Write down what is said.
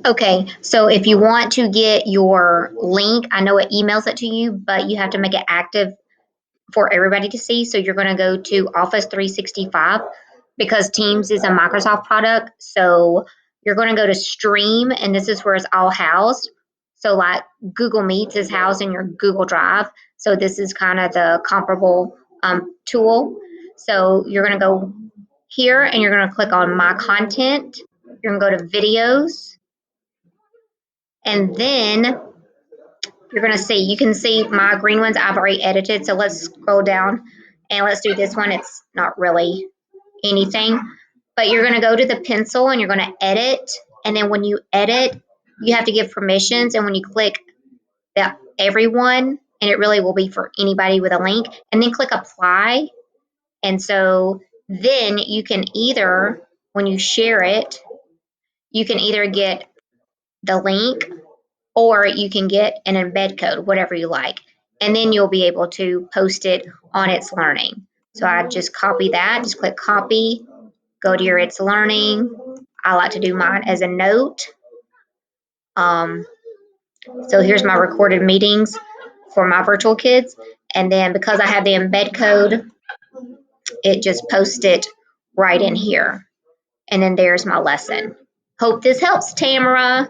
Okay, so if you want to get your link, I know it emails it to you, but you have to make it active for everybody to see. So you're going to go to Office 365 because Teams is a Microsoft product. So you're going to go to Stream, and this is where it's all housed. So, like Google Meets is housed in your Google Drive. So, this is kind of the comparable tool. So, you're going to go here and you're going to click on My Content. You're going to go to Videos, and then you're going to see, you can see my green ones I've already edited. So let's scroll down and let's do this one. It's not really anything, but you're going to go to the pencil and you're going to edit. And then when you edit, you have to give permissions. And when you click the everyone, and it really will be for anybody with a link, and then click apply. And so then you can either, when you share it, you can either get the link or you can get an embed code, whatever you like. And then you'll be able to post it on It's Learning. So I just copy that, just click copy, go to your It's Learning. I like to do mine as a note. So here's my recorded meetings for my virtual kids. And then because I have the embed code, it just posts it right in here. And then there's my lesson. Hope this helps, Tamara.